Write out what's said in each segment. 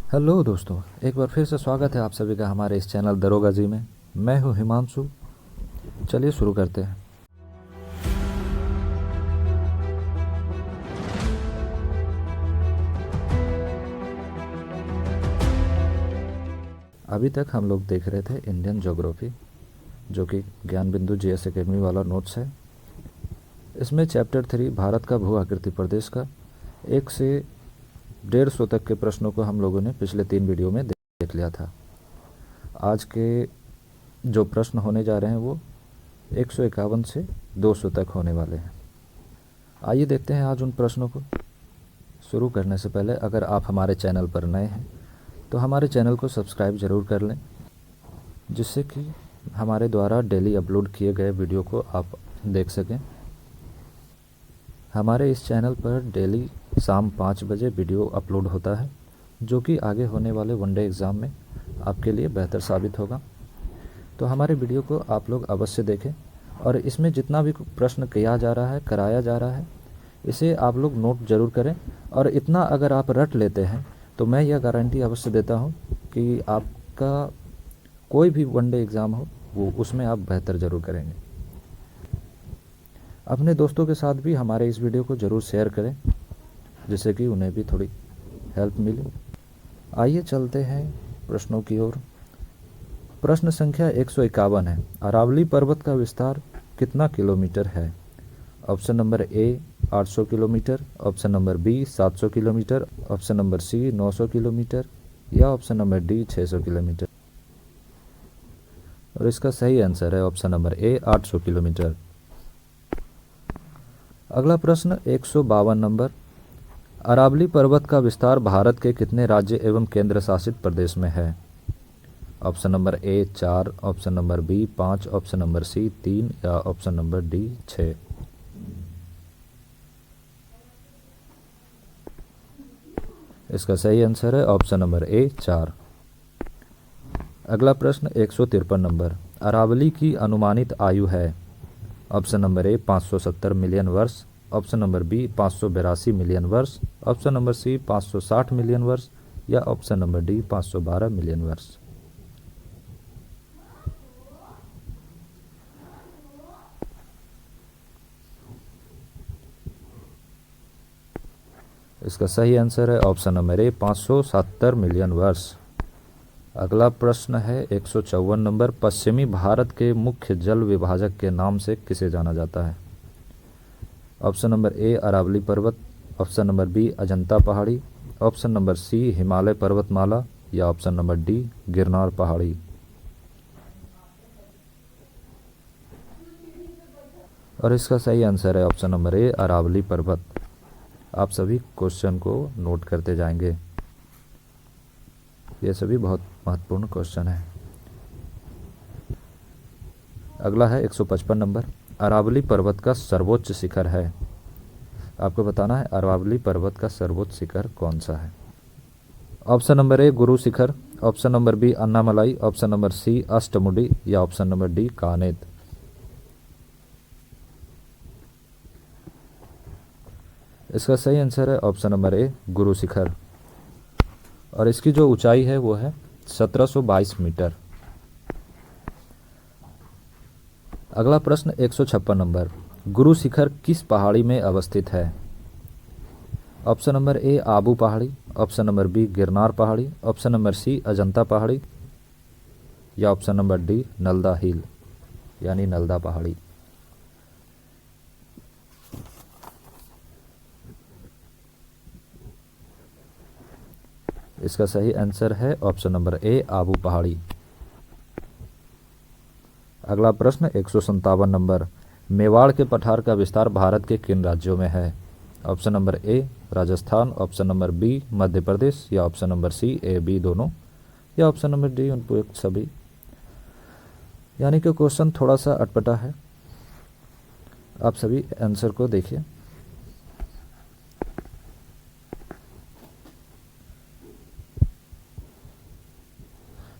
Hello दोस्तों, एक बार फिर से स्वागत है आप सभी का हमारे इस चैनल दरोगा जी में। मैं हूं हिमांशु। चलिए शुरू करते हैं। अभी तक हम लोग देख रहे थे इंडियन ज्योग्राफी, जो कि ज्ञान बिंदु जीएस एकेडमी वाला नोट्स है। इसमें चैप्टर 3 भारत का भू आकृति प्रदेश का 1 से 150 तक के प्रश्नों को हम लोगों ने पिछले 3 वीडियो में देख लिया था। आज के जो प्रश्न होने जा रहे हैं वो 151 से 200 तक होने वाले हैं। आइए देखते हैं आज उन प्रश्नों को। शुरू करने से पहले अगर आप हमारे चैनल पर नए हैं तो हमारे चैनल को सब्सक्राइब ज़रूर कर लें, जिससे कि हमारे द्वारा डेली अपलोड किए गए वीडियो को आप देख सकें। हमारे इस चैनल पर डेली शाम 5 बजे वीडियो अपलोड होता है, जो कि आगे होने वाले वनडे एग्ज़ाम में आपके लिए बेहतर साबित होगा। तो हमारे वीडियो को आप लोग अवश्य देखें और इसमें जितना भी प्रश्न किया जा रहा है, कराया जा रहा है, इसे आप लोग नोट ज़रूर करें। और इतना अगर आप रट लेते हैं तो मैं यह गारंटी अवश्य देता हूं कि आपका कोई भी वनडे एग्ज़ाम हो वो उसमें आप बेहतर ज़रूर करेंगे। अपने दोस्तों के साथ भी हमारे इस वीडियो को ज़रूर शेयर करें, जिससे कि उन्हें भी थोड़ी हेल्प मिले। आइए चलते हैं प्रश्नों की ओर। प्रश्न संख्या 151 है। अरावली पर्वत का विस्तार कितना किलोमीटर है? Option number A 800 kilometre, option number B 700 kilometre, option number C 900 kilometre या ऑप्शन नंबर डी 600 किलोमीटर। और इसका सही आंसर है ऑप्शन नंबर ए 800 किलोमीटर। अगला प्रश्न 152 नंबर। अरावली पर्वत का विस्तार भारत के कितने राज्य एवं केंद्र शासित प्रदेश में है? Option number A 4, option number B 5, option number C 3 या ऑप्शन नंबर डी 6। इसका सही आंसर है ऑप्शन नंबर ए 4। अगला प्रश्न 153 नंबर। अरावली की अनुमानित आयु है? ऑप्शन नंबर ए 570 मिलियन वर्ष, ऑप्शन नंबर बी 582 मिलियन वर्ष, ऑप्शन नंबर सी 560 मिलियन वर्ष या ऑप्शन नंबर डी 512 मिलियन वर्ष। इसका सही आंसर है ऑप्शन नंबर ए 570 मिलियन वर्ष। अगला प्रश्न है 154 नंबर। पश्चिमी भारत के मुख्य जल विभाजक के नाम से किसे जाना जाता है? ऑप्शन नंबर ए अरावली पर्वत, ऑप्शन नंबर बी अजंता पहाड़ी, ऑप्शन नंबर सी हिमालय पर्वतमाला या ऑप्शन नंबर डी गिरनार पहाड़ी। और इसका सही आंसर है ऑप्शन नंबर ए अरावली पर्वत। आप सभी क्वेश्चन को नोट करते जाएंगे, ये सभी बहुत महत्वपूर्ण क्वेश्चन है। अगला है 155 नंबर। अरावली पर्वत का सर्वोच्च शिखर है? आपको बताना है अरावली पर्वत का सर्वोच्च शिखर कौन सा है। Option number A Guru Shikhar, option number B Annamalai, option number C Ashtamudi या ऑप्शन नंबर डी कानेत। इसका सही आंसर है ऑप्शन नंबर ए गुरु शिखर। और इसकी जो ऊंचाई है वो है 1722 मीटर। अगला प्रश्न 156 नंबर। गुरु शिखर किस पहाड़ी में अवस्थित है? ऑप्शन नंबर ए आबू पहाड़ी, ऑप्शन नंबर बी गिरनार पहाड़ी, ऑप्शन नंबर सी अजंता पहाड़ी या ऑप्शन नंबर डी नल्दा हिल यानी नल्दा पहाड़ी। इसका सही आंसर है ऑप्शन नंबर ए आबू पहाड़ी। अगला प्रश्न 157 नंबर। मेवाड़ के पठार का विस्तार भारत के किन राज्यों में है? Option number A Rajasthan, option number B Madhya Pradesh या option number C A B दोनों या ऑप्शन नंबर डी उपयुक्त सभी। यानी कि क्वेश्चन थोड़ा सा अटपटा है, आप सभी आंसर को देखिए।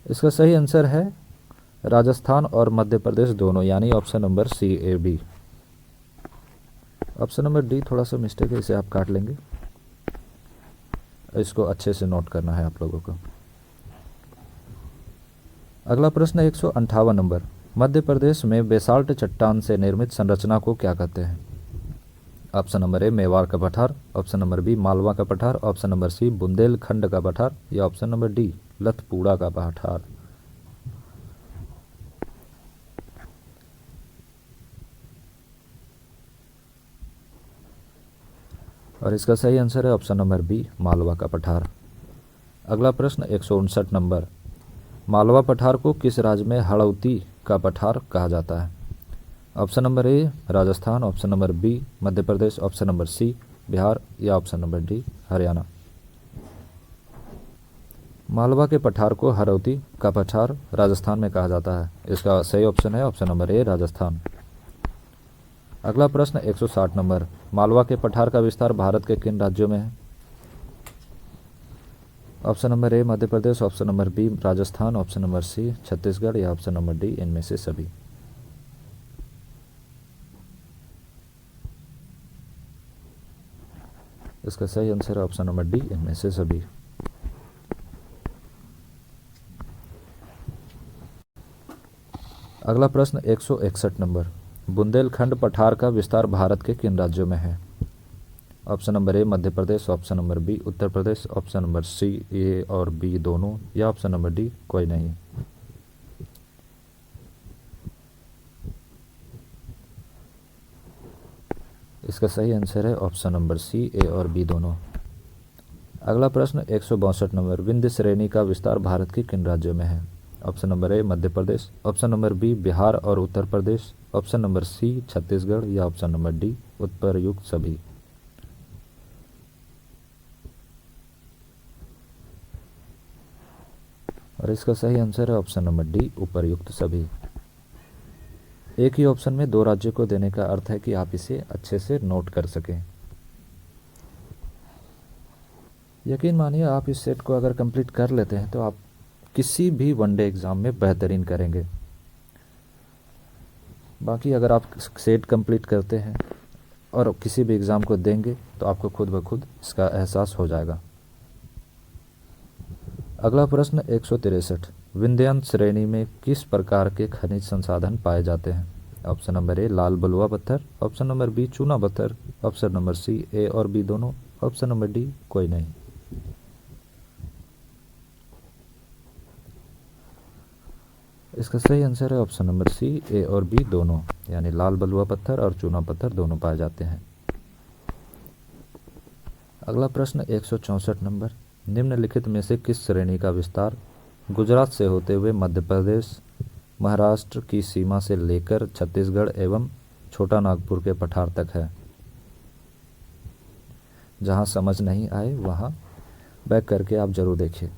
इसका सही आंसर है राजस्थान और मध्य प्रदेश दोनों, यानी option number C A B. Option number D थोड़ा सा मिस्टेक है, इसे आप काट लेंगे। इसको अच्छे से नोट करना है आप लोगों को। अगला प्रश्न 158 नंबर, मध्य प्रदेश में बेसाल्ट चट्टान से निर्मित संरचना को क्या कहते हैं? ऑप्शन नंबर ए मेवाड़ का पठार, ऑप्शन नंबर बी मालवा का पठार, ऑप्शन नंबर सी बुंदेलखंड का पठार या ऑप्शन नंबर डी लथपूड़ा का पठार। और इसका सही आंसर है ऑप्शन नंबर बी मालवा का पठार। अगला प्रश्न 159 नंबर, मालवा पठार को किस राज्य में हड़ौती का पठार कहा जाता है? Option number A Rajasthan, option number B Madhya Pradesh, option number C Bihar या option number D Haryana. Malwa के पठार को हड़ौती का पठार राजस्थान में कहा जाता है। इसका सही ऑप्शन है ऑप्शन नंबर ए राजस्थान। अगला प्रश्न 160 नंबर, मालवा के पठार का विस्तार भारत के किन राज्यों में है? Option number A Madhya Pradesh, option number B Rajasthan, option number C Chhattisgarh या ऑप्शन नंबर डी इनमें से सभी। इसका सही आंसर है ऑप्शन नंबर डी इनमें से सभी। अगला प्रश्न 161 नंबर, बुंदेलखंड पठार का विस्तार भारत के किन राज्यों में है? Option number A Madhya Pradesh, option number B Uttar Pradesh, option number C A और बी दोनों या ऑप्शन नंबर डी कोई नहीं। इसका सही आंसर है ऑप्शन नंबर सी ए और बी दोनों। अगला प्रश्न 162 नंबर, विंध्य श्रेणी का विस्तार भारत के किन राज्यों में है? Option number A Madhya Pradesh, option number B Bihar और Uttar Pradesh, option number C Chhattisgarh या ऑप्शन नंबर डी उपरयुक्त सभी। और इसका सही आंसर है ऑप्शन नंबर डी उपरयुक्त सभी। एक ही ऑप्शन में दो राज्यों को देने का अर्थ है कि आप इसे अच्छे से नोट कर सकें। यकीन मानिए आप इस सेट को अगर कंप्लीट कर लेते हैं तो आप किसी भी वनडे एग्ज़ाम में बेहतरीन करेंगे। बाकी अगर आप सेट कंप्लीट करते हैं और किसी भी एग्ज़ाम को देंगे तो आपको खुद ब खुद इसका एहसास हो जाएगा। अगला प्रश्न 163, विंध्यान श्रेणी में किस प्रकार के खनिज संसाधन पाए जाते हैं? ऑप्शन नंबर ए लाल बलुआ पत्थर, ऑप्शन नंबर बी चूना पत्थर, ऑप्शन नंबर सी ए और बी दोनों, ऑप्शन नंबर डी कोई नहीं। इसका सही आंसर है ऑप्शन नंबर सी ए और बी दोनों, यानी लाल बलुआ पत्थर और चूना पत्थर दोनों पाए जाते हैं। अगला प्रश्न 164 नंबर, निम्नलिखित में से किस श्रेणी का विस्तार गुजरात से होते हुए मध्य प्रदेश महाराष्ट्र की सीमा से लेकर छत्तीसगढ़ एवं छोटा नागपुर के पठार तक है? जहां समझ नहीं आए वहां बैक करके आप जरूर देखिए।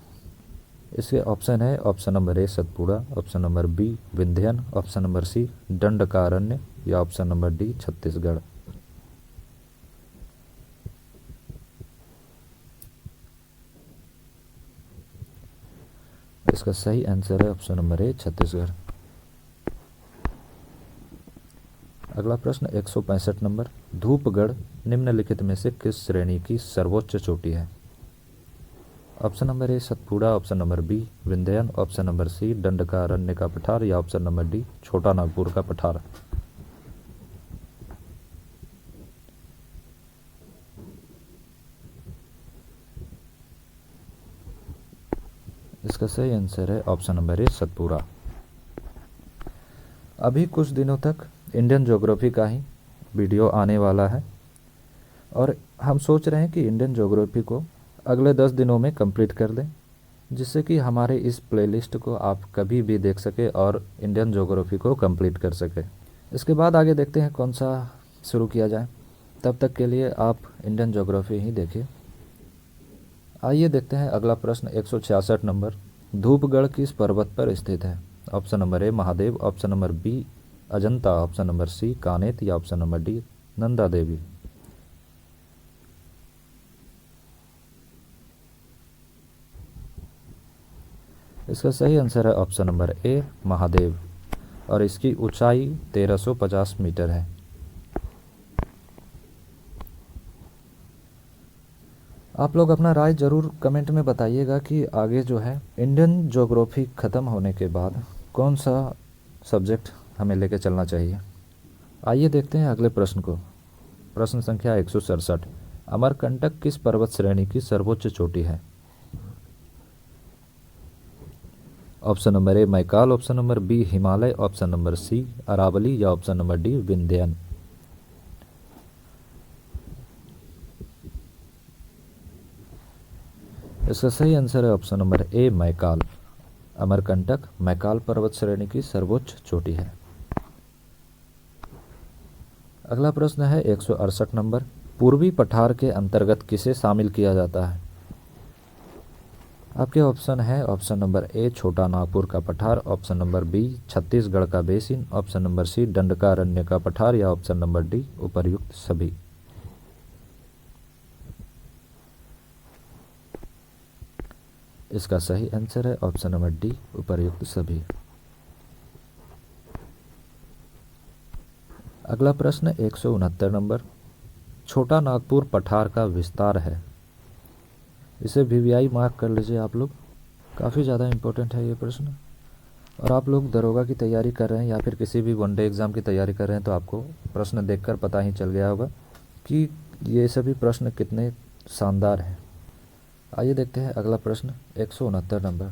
इसके ऑप्शन है option number A Satpura, option number B Vindhyan, option number C Dandakaranya या ऑप्शन नंबर डी छत्तीसगढ़। इसका सही आंसर है ऑप्शन नंबर ए छत्तीसगढ़। अगला प्रश्न 165 नंबर, धूपगढ़ निम्नलिखित में से किस श्रेणी की सर्वोच्च चोटी है? Option number A Satpura, option number B Vindhyan, option number C Dandakaranya का पठार या ऑप्शन नंबर डी छोटा नागपुर का पठार। इसका सही आंसर है ऑप्शन नंबर ए सतपुड़ा। अभी कुछ दिनों तक इंडियन ज्योग्राफी का ही वीडियो आने वाला है और हम सोच रहे हैं कि इंडियन ज्योग्राफी को अगले 10 दिनों में कंप्लीट कर दें, जिससे कि हमारे इस प्लेलिस्ट को आप कभी भी देख सके और इंडियन ज्योग्राफी को कंप्लीट कर सके। इसके बाद आगे देखते हैं कौन सा शुरू किया जाए। तब तक के लिए आप इंडियन ज्योग्राफी ही देखिए। आइए देखते हैं अगला प्रश्न 166 नंबर, धूपगढ़ किस पर्वत पर स्थित है? Option number A Mahadev, option number B Ajanta, option number C Kanet या option number D Nanda Devi. इसका सही आंसर है ऑप्शन नंबर ए महादेव और इसकी ऊंचाई 1350 मीटर है। आप लोग अपना राय ज़रूर कमेंट में बताइएगा कि आगे जो है इंडियन ज्योग्राफी ख़त्म होने के बाद कौन सा सब्जेक्ट हमें लेके चलना चाहिए। आइए देखते हैं अगले प्रश्न को। प्रश्न संख्या 167। अमरकंटक किस पर्वत श्रेणी की सर्वोच्च चोटी है? Option number A Maikal, option number B Himalaya, option number C Aravalli या ऑप्शन नंबर डी विंध्यन। इसका सही आंसर है option number A Maikal. Amarkantak Maikal पर्वत श्रेणी की सर्वोच्च चोटी है। अगला प्रश्न है 168 नंबर। पूर्वी पठार के अंतर्गत किसे शामिल किया जाता है? आपके ऑप्शन है ऑप्शन नंबर ए छोटा नागपुर का पठार, ऑप्शन नंबर बी छत्तीसगढ़ का basin, option number C Dandakaranya का पठार या ऑप्शन नंबर डी उपर्युक्त सभी। इसका सही आंसर है ऑप्शन नंबर डी उपर्युक्त सभी। अगला प्रश्न 169 नंबर। छोटा नागपुर पठार का विस्तार है। इसे वीवीआई मार्क कर लीजिए आप लोग, काफ़ी ज़्यादा इम्पोर्टेंट है ये प्रश्न। और आप लोग दरोगा की तैयारी कर रहे हैं या फिर किसी भी वनडे एग्ज़ाम की तैयारी कर रहे हैं तो आपको प्रश्न देखकर पता ही चल गया होगा कि ये सभी प्रश्न कितने शानदार हैं। आइए देखते हैं अगला प्रश्न 169 नंबर।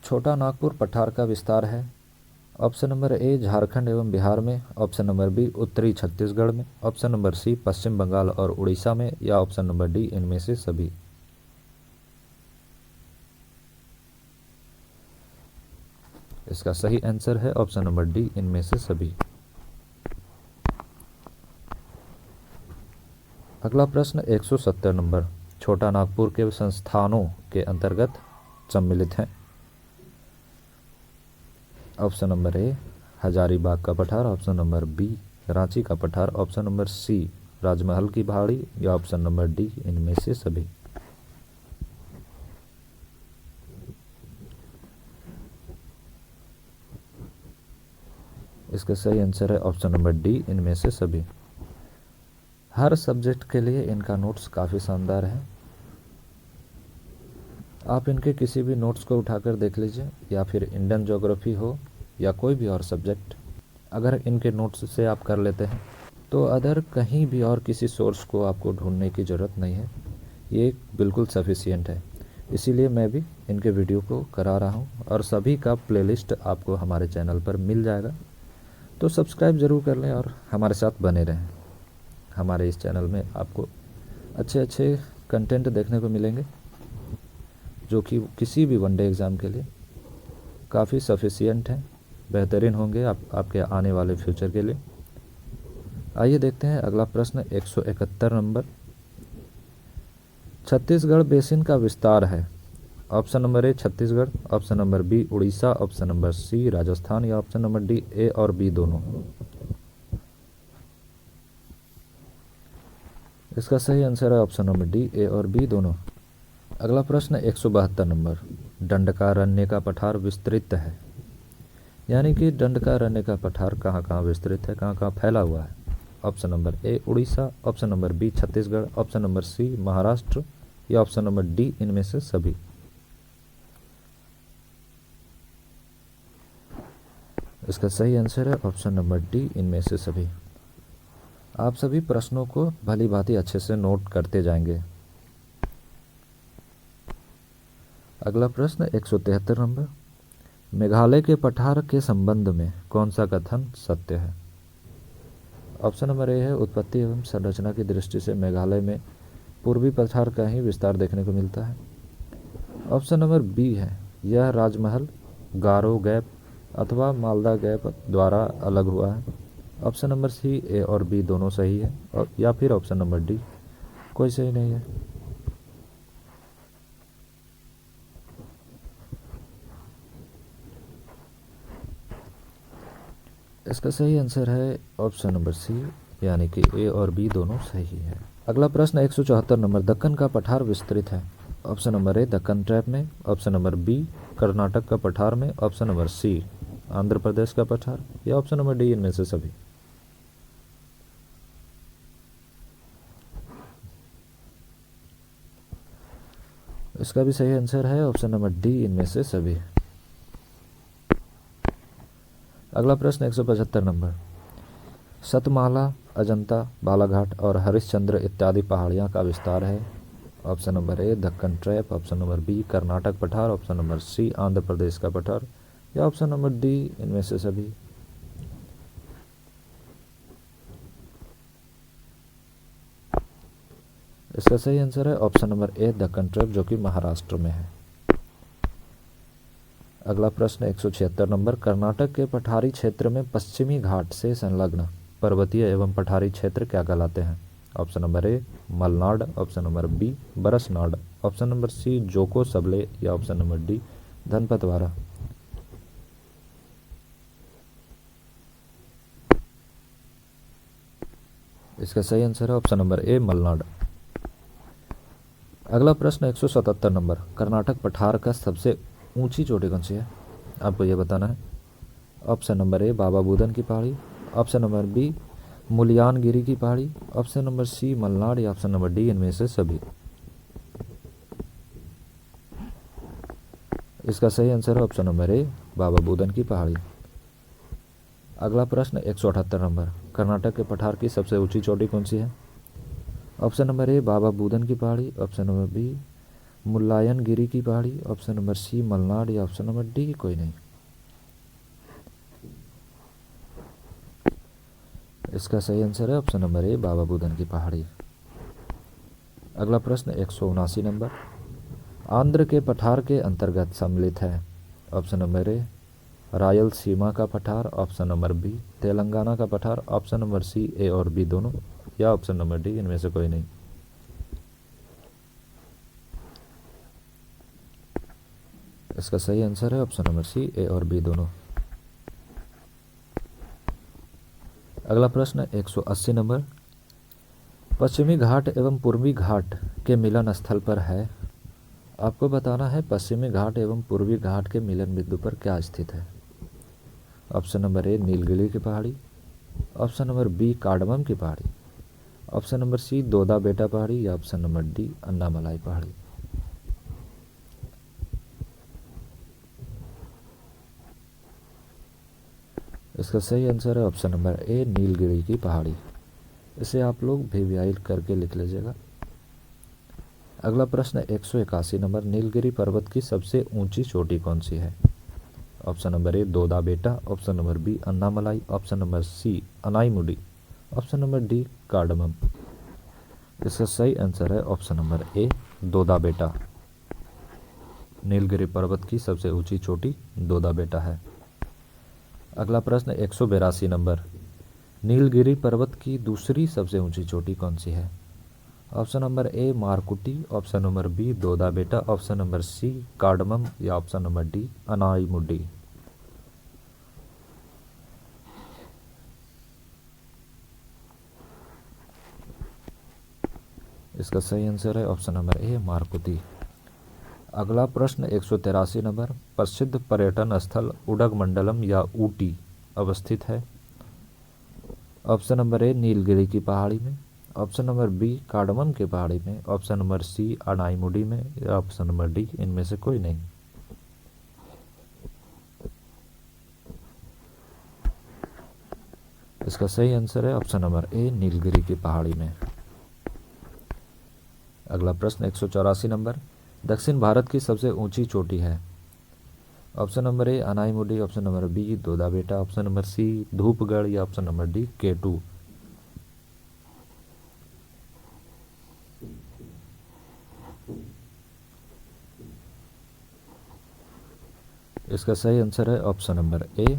छोटा नागपुर पठार का विस्तार है। ऑप्शन नंबर ए झारखंड एवं बिहार में, ऑप्शन नंबर बी उत्तरी छत्तीसगढ़ में, ऑप्शन नंबर सी पश्चिम बंगाल और उड़ीसा में या ऑप्शन नंबर डी इनमें से सभी। इसका सही आंसर है ऑप्शन नंबर डी इनमें से सभी। अगला प्रश्न 170 नंबर। छोटा नागपुर के संस्थानों के अंतर्गत सम्मिलित हैं। ऑप्शन नंबर ए हजारीबाग का पठार, ऑप्शन नंबर बी रांची का पठार, ऑप्शन नंबर सी राजमहल की पहाड़ी या ऑप्शन नंबर डी इनमें से सभी। इसका सही आंसर है ऑप्शन नंबर डी इनमें से सभी। हर सब्जेक्ट के लिए इनका नोट्स काफ़ी शानदार है। आप इनके किसी भी नोट्स को उठाकर देख लीजिए या फिर इंडियन ज्योग्राफी हो या कोई भी और सब्जेक्ट, अगर इनके नोट्स से आप कर लेते हैं तो अदर कहीं भी और किसी सोर्स को आपको ढूंढने की ज़रूरत नहीं है। ये बिल्कुल सफिशिएंट है। इसीलिए मैं भी इनके वीडियो को करा रहा हूँ और सभी का प्लेलिस्ट आपको हमारे चैनल पर मिल जाएगा। तो सब्सक्राइब ज़रूर कर लें और हमारे साथ बने रहें। हमारे इस चैनल में आपको अच्छे अच्छे कंटेंट देखने को मिलेंगे जो कि किसी भी वनडे एग्ज़ाम के लिए काफ़ी सफिशिएंट हैं, बेहतरीन होंगे आपके आने वाले फ्यूचर के लिए। आइए देखते हैं अगला प्रश्न 171 नंबर। छत्तीसगढ़ बेसिन का विस्तार है। Option number A Chhattisgarh, option number B Orissa, option number C Rajasthan या ऑप्शन नंबर डी ए और बी दोनों। इसका सही आंसर है ऑप्शन नंबर डी ए और बी दोनों। अगला प्रश्न 172 नंबर। दंडकारण्य का पठार विस्तृत है। यानी कि दंडकारण्य का पठार कहाँ कहाँ विस्तृत है, कहाँ कहाँ फैला हुआ है। Option number A Orissa, option number B Chhattisgarh, option number C Maharashtra या ऑप्शन नंबर डी इनमें से सभी। इसका सही आंसर है ऑप्शन नंबर डी इनमें से सभी। आप सभी प्रश्नों को भली भांति अच्छे से नोट करते जाएंगे। अगला प्रश्न 173 नंबर। मेघालय के पठार के संबंध में कौन सा कथन सत्य है? ऑप्शन नंबर ए है उत्पत्ति एवं संरचना की दृष्टि से मेघालय में पूर्वी पठार का ही विस्तार देखने को मिलता है। ऑप्शन नंबर बी है यह राजमहल, गारो गैप अथवा मालदा गैप द्वारा अलग हुआ है। ऑप्शन नंबर सी ए और बी दोनों सही है और या फिर ऑप्शन नंबर डी कोई सही नहीं है। इसका सही आंसर है ऑप्शन नंबर सी, यानी कि ए और बी दोनों सही है। अगला प्रश्न 174 नंबर। दक्कन का पठार विस्तृत है। Option number A Deccan trap में, ऑप्शन नंबर बी कर्नाटक का पठार में, option number C Andhra Pradesh का पठार या ऑप्शन नंबर डी इनमें से सभी। इसका भी सही आंसर है ऑप्शन नंबर डी, इनमें से सभी। अगला प्रश्न 175 नंबर। सतमाला, अजंता, बालाघाट और हरिश्चंद्र इत्यादि पहाड़ियाँ का विस्तार है। Option number A Deccan trap, option number B Karnataka पठार, option number C Andhra Pradesh का पठार, या ऑप्शन नंबर डी, इनमें से सभी। इसका सही आंसर है option number A Deccan trap, जो कि महाराष्ट्र में है। अगला प्रश्न 176 नंबर। कर्नाटक के पठारी क्षेत्र में पश्चिमी घाट से संलग्न पर्वतीय एवं पठारी क्षेत्र क्या कहलाते हैं? Option number A Malnad, option number B Barsanad, option number C जोको सबले, या ऑप्शन नंबर डी धनपतवारा। इसका सही आंसर है ऑप्शन नंबर ए मलनाड। अगला प्रश्न 177 नंबर। कर्नाटक पठार का सबसे ऊंची चोटी कौन सी है? आपको यह बताना है। ऑप्शन नंबर ए बाबा बुदन की पहाड़ी, ऑप्शन नंबर बी मुलियानगिरी की पहाड़ी, ऑप्शन नंबर सी मलनाड, या ऑप्शन नंबर डी, इनमें से सभी। इसका सही आंसर है ऑप्शन नंबर ए बाबा बुदन की पहाड़ी। अगला प्रश्न 178 नंबर। कर्नाटक के पठार की सबसे ऊंची चोटी कौन सी है? ऑप्शन नंबर ए बाबा बुदन की पहाड़ी, ऑप्शन नंबर बी मुल्लायनगिरी की पहाड़ी, ऑप्शन नंबर सी मलनाड, या ऑप्शन नंबर डी कोई नहीं। इसका सही आंसर है ऑप्शन नंबर ए बाबा बुदन की पहाड़ी। अगला प्रश्न 179 नंबर। आंध्र के पठार के अंतर्गत सम्मिलित है। ऑप्शन नंबर ए रायलसीमा का पठार, ऑप्शन नंबर बी तेलंगाना का पठार, ऑप्शन नंबर सी ए और बी दोनों, या ऑप्शन नंबर डी, इनमें से कोई नहीं। इसका सही आंसर है ऑप्शन नंबर सी ए और बी दोनों। अगला प्रश्न 180 नंबर। पश्चिमी घाट एवं पूर्वी घाट के मिलन स्थल पर है। आपको बताना है पश्चिमी घाट एवं पूर्वी घाट के मिलन बिंदु पर क्या स्थित है। ऑप्शन नंबर ए नीलगिरी की पहाड़ी, ऑप्शन नंबर बी कार्डमम की पहाड़ी, ऑप्शन नंबर सी दोदा बेटा पहाड़ी, या ऑप्शन नंबर डी अन्नामलाई पहाड़ी। इसका सही आंसर है ऑप्शन नंबर ए नीलगिरी की पहाड़ी। इसे आप लोग वीवीआई करके लिख लीजिएगा। अगला प्रश्न 181 नंबर। नीलगिरी पर्वत की सबसे ऊंची चोटी कौन सी है? ऑप्शन नंबर ए दोदा बेटा, option number B Annamalai, option number C Anaimudi, option number D cardamom. इसका सही आंसर है ऑप्शन नंबर ए दोदा बेटा। नीलगिरी पर्वत की सबसे ऊंची चोटी दोदा बेटा है। अगला प्रश्न 182 नंबर। नीलगिरी पर्वत की दूसरी सबसे ऊंची चोटी कौन सी है? Option number A Markuti, option number B Doda बेटा, ऑप्शन नंबर सी कार्डमम, या ऑप्शन नंबर डी अनाईमुडी। इसका सही आंसर है ऑप्शन नंबर ए मारकुती। अगला प्रश्न 183 नंबर। प्रसिद्ध पर्यटन स्थल उडगमंडलम या ऊटी अवस्थित है। ऑप्शन नंबर ए नीलगिरी की पहाड़ी में, ऑप्शन नंबर बी कार्डमम की पहाड़ी में, ऑप्शन नंबर सी अनाईमुडी में, या ऑप्शन नंबर डी इनमें से कोई नहीं। इसका सही आंसर है ऑप्शन नंबर ए नीलगिरी की पहाड़ी में। अगला प्रश्न 184 नंबर। दक्षिण भारत की सबसे ऊंची चोटी है। Option number A Anaimudi, option number B Doda बेटा, ऑप्शन नंबर सी धूपगढ़, या ऑप्शन नंबर डी केटू। इसका सही आंसर है ऑप्शन नंबर ए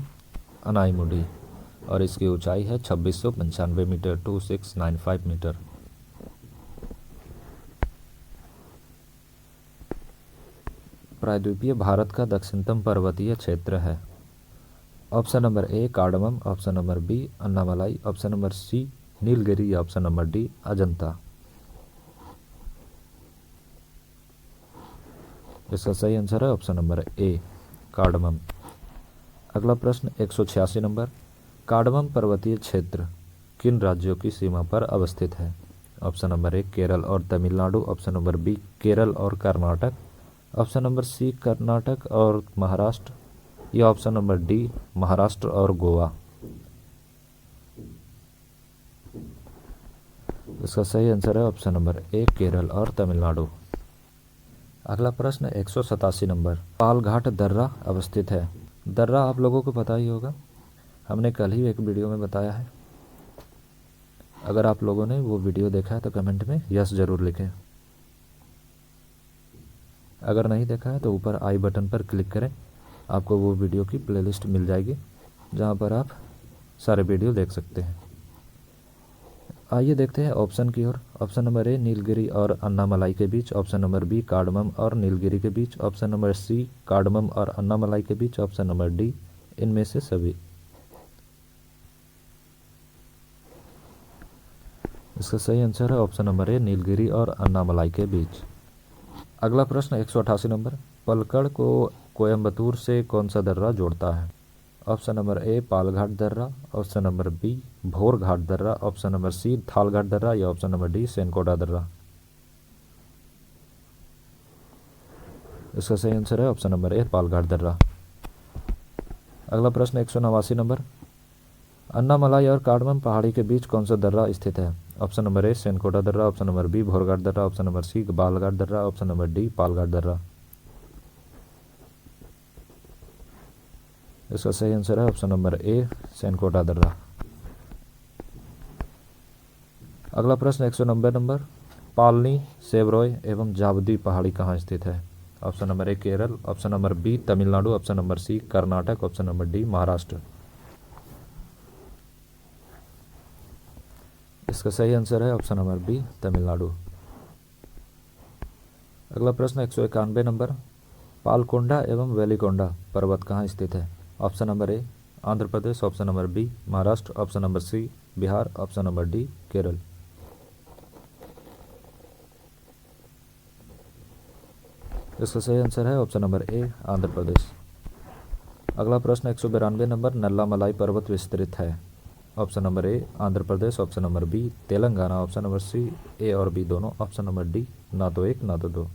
अनाईमुडी, और इसकी ऊंचाई है 2695 मीटर, 2695 मीटर। प्रायद्वीपीय भारत का दक्षिणतम पर्वतीय क्षेत्र है। Option number A cardamom, option number B Annamalai, option number C Nilgiri, या ऑप्शन नंबर डी अजंता। इसका सही आंसर है ऑप्शन नंबर ए कार्डमम। अगला प्रश्न 186 नंबर। कार्डमम पर्वतीय क्षेत्र किन राज्यों की सीमा पर अवस्थित है? ऑप्शन नंबर ए केरल और Tamil Nadu, option number B Kerala और Karnataka, option number C Karnataka और महाराष्ट्र, या ऑप्शन नंबर डी महाराष्ट्र और गोवा। इसका सही आंसर है ऑप्शन नंबर ए केरल और तमिलनाडु। अगला प्रश्न 187 नंबर, पालघाट दर्रा अवस्थित है। दर्रा आप लोगों को पता ही होगा, हमने कल ही एक वीडियो में बताया है। अगर आप लोगों ने वो वीडियो देखा है तो कमेंट में यस ज़रूर लिखें। अगर नहीं देखा है तो ऊपर आई बटन पर क्लिक करें, आपको वो वीडियो की प्लेलिस्ट मिल जाएगी जहाँ पर आप सारे वीडियो देख सकते हैं। आइए देखते हैं ऑप्शन की ओर। ऑप्शन नंबर ए नीलगिरी और अन्नामलाई के बीच, ऑप्शन नंबर बी कार्डमम और नीलगिरी के बीच, ऑप्शन नंबर सी कार्डमम और अन्नामलाई के बीच, ऑप्शन नंबर डी इनमें से सभी। इसका सही आंसर है ऑप्शन नंबर ए नीलगिरी और अन्नामलाई के बीच। अगला प्रश्न 188 नंबर, पलक्कड़ को कोयम्बतूर से कौन सा दर्रा जोड़ता है। ऑप्शन नंबर ए पालघाट दर्रा, ऑप्शन नंबर बी भोरघाट दर्रा, ऑप्शन नंबर सी थालघाट दर्रा, या ऑप्शन नंबर डी सेनकोटा दर्रा। इसका सही आंसर है ऑप्शन नंबर ए पालघाट दर्रा। अगला प्रश्न 189 नंबर, अन्नामलाई और कार्डमम पहाड़ी के बीच कौन सा दर्रा स्थित है। ऑप्शन नंबर ए सेनकोटा दर्रा, ऑप्शन नंबर बी भोरघाट दर्रा, ऑप्शन नंबर सी बालघाट दर्रा, ऑप्शन नंबर डी पालघाट दर्रा। इसका सही आंसर है ऑप्शन नंबर ए सेनकोटा दर्रा। अगला प्रश्न 190 नंबर, पालनी, सेवरोय एवं जावदी पहाड़ी कहाँ स्थित है। Option number A Kerala, option number B Tamil Nadu, option number C Karnataka, option number D Maharashtra. इसका सही आंसर है ऑप्शन नंबर बी तमिलनाडु। अगला प्रश्न 191 नंबर, पालकोंडा एवं वेलिकोंडा पर्वत कहाँ स्थित है। Option number A Andhra Pradesh, option number B Maharashtra, option number C Bihar, option number D Kerala. इसका सही आंसर है option number A Andhra Pradesh. अगला प्रश्न 192 नंबर, नल्लामलाई पर्वत विस्तृत है। Option number A Andhra Pradesh, option number B Telangana, option number C A और बी दोनों, ऑप्शन नंबर डी ना तो एक ना तो दो।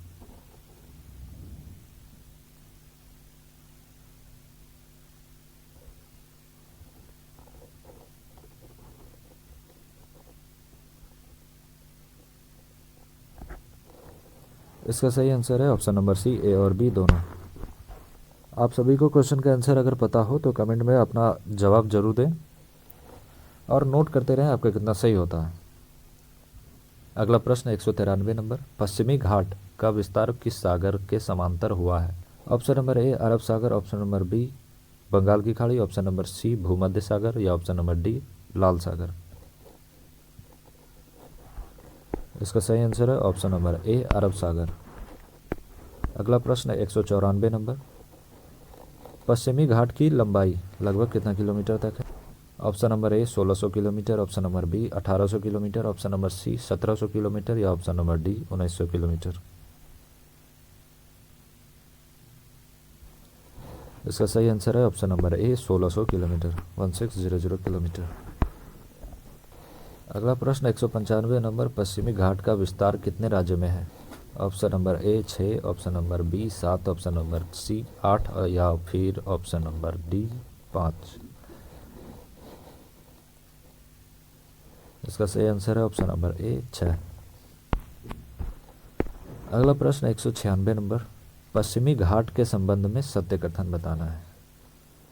इसका सही आंसर है ऑप्शन नंबर सी ए और बी दोनों। आप सभी को क्वेश्चन का आंसर अगर पता हो तो कमेंट में अपना जवाब जरूर दें और नोट करते रहें आपका कितना सही होता है। अगला प्रश्न 193 नंबर, पश्चिमी घाट का विस्तार किस सागर के समांतर हुआ है। ऑप्शन नंबर ए अरब सागर, ऑप्शन नंबर बी बंगाल की खाड़ी, ऑप्शन नंबर सी भूमध्य सागर, या ऑप्शन नंबर डी लाल सागर। इसका सही आंसर है ऑप्शन नंबर ए अरब सागर। अगला प्रश्न 194 नंबर, पश्चिमी घाट की लंबाई लगभग कितना किलोमीटर तक है। Option number A 1600 kilometre, option number B 1800 kilometre, option number C 1700 kilometre, या ऑप्शन नंबर डी 1900 किलोमीटर। इसका सही आंसर है option number A 1600 kilometre, 1600 kilometre. अगला प्रश्न 195 नंबर, पश्चिमी घाट का विस्तार कितने राज्यों में है। Option number A 6, option number B 7, option number C 8, या फिर ऑप्शन नंबर डी 5। इसका सही आंसर है ऑप्शन नंबर ए 6। अगला प्रश्न 196 नंबर, पश्चिमी घाट के संबंध में सत्य कथन बताना है।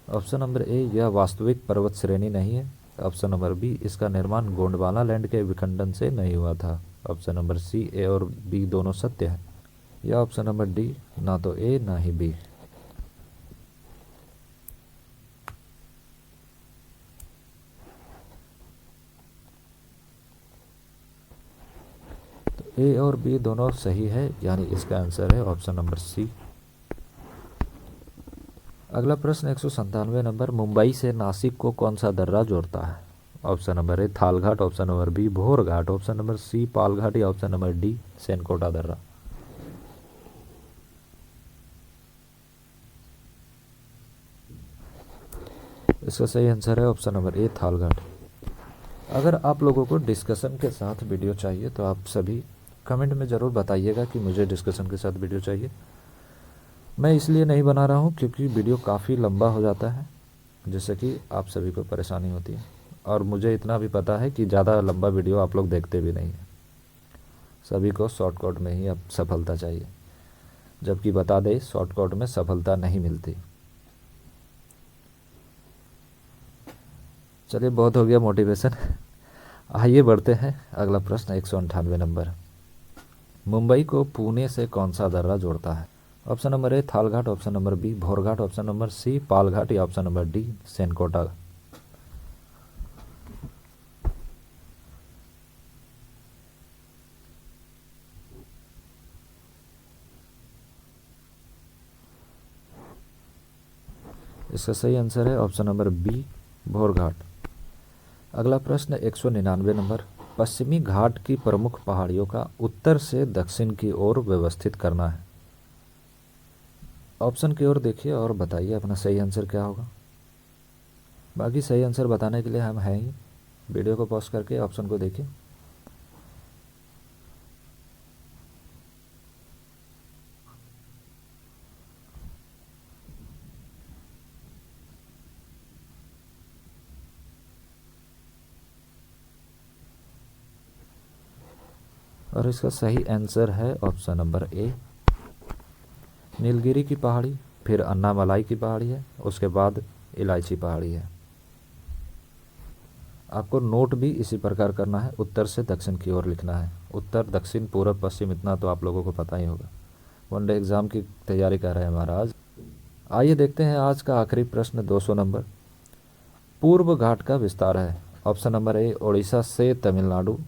ऑप्शन नंबर ए यह वास्तविक पर्वत श्रेणी नहीं है, ऑप्शन नंबर बी इसका निर्माण गोंडवाना लैंड के विखंडन से नहीं हुआ था, ऑप्शन नंबर सी ए और बी दोनों सत्य है, या ऑप्शन नंबर डी ना तो ए ना ही बी। तो ए और बी दोनों सही है, यानी इसका आंसर है ऑप्शन नंबर सी। अगला प्रश्न 197 नंबर, मुंबई से नासिक को कौन सा दर्रा जोड़ता है। Option number A Thalghat, option number B Bhorghat, option number C Palghat, या ऑप्शन नंबर डी सेनकोटा दर्रा। इसका सही आंसर है ऑप्शन नंबर ए थालघाट। अगर आप लोगों को डिस्कशन के साथ वीडियो चाहिए तो आप सभी कमेंट में ज़रूर बताइएगा कि मुझे डिस्कशन के साथ वीडियो चाहिए। मैं इसलिए नहीं बना रहा हूँ क्योंकि वीडियो काफ़ी लंबा हो जाता है, जिससे कि आप सभी को परेशानी होती है। और मुझे इतना भी पता है कि ज़्यादा लंबा वीडियो आप लोग देखते भी नहीं हैं, सभी को शॉर्टकट में ही अब सफलता चाहिए, जबकि बता दें शॉर्टकट में सफलता नहीं मिलती। चलिए बहुत हो गया मोटिवेशन। आइए बढ़ते हैं अगला प्रश्न 198 नंबर। मुंबई को पुणे से कौन सा दर्रा जोड़ता है? Option number A Thalghat, option number B Bhorghat, option number C Palghat या ऑप्शन नंबर डी सेनकोटा। इसका सही आंसर है ऑप्शन नंबर बी भोरघाट। अगला प्रश्न 199 नंबर। पश्चिमी घाट की प्रमुख पहाड़ियों का उत्तर से दक्षिण की ओर व्यवस्थित करना है। ऑप्शन की ओर देखिए और बताइए अपना सही आंसर क्या होगा। बाकी सही आंसर बताने के लिए हम हैं ही, वीडियो को पॉज करके ऑप्शन को देखिए। और इसका सही आंसर है ऑप्शन नंबर ए नीलगिरी की पहाड़ी, फिर अन्नामलाई की पहाड़ी है, उसके बाद इलायची पहाड़ी है। आपको नोट भी इसी प्रकार करना है, उत्तर से दक्षिण की ओर लिखना है। उत्तर दक्षिण पूर्व पश्चिम इतना तो आप लोगों को पता ही होगा, वनडे एग्ज़ाम की तैयारी कर रहे हैं महाराज। आइए देखते हैं आज का आखिरी प्रश्न 200 नंबर। पूर्व घाट का विस्तार है। ऑप्शन नंबर ए उड़ीसा से Tamil Nadu,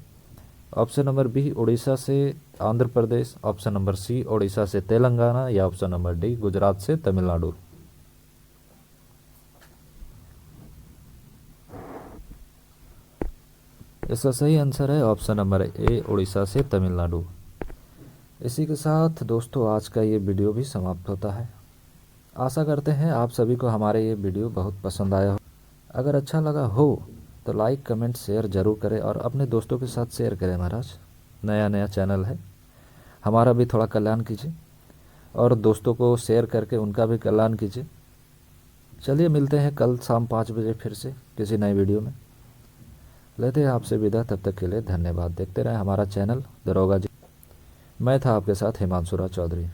option number B Orissa से Andhra Pradesh, option number C Orissa से तेलंगाना या ऑप्शन नंबर डी गुजरात से तमिलनाडु। इसका सही आंसर है ऑप्शन नंबर ए उड़ीसा से तमिलनाडु। इसी के साथ दोस्तों आज का ये वीडियो भी समाप्त होता है। आशा करते हैं आप सभी को हमारे ये वीडियो बहुत पसंद आया हो। अगर अच्छा लगा हो तो लाइक कमेंट शेयर ज़रूर करें और अपने दोस्तों के साथ शेयर करें महाराज। नया चैनल है, हमारा भी थोड़ा कल्याण कीजिए और दोस्तों को शेयर करके उनका भी कल्याण कीजिए। चलिए मिलते हैं कल शाम 5 बजे फिर से किसी नए वीडियो में। लेते हैं आपसे विदा, तब तक के लिए धन्यवाद। देखते रहें हमारा चैनल दरोगा जी। मैं था आपके साथ हिमांशु राज चौधरी।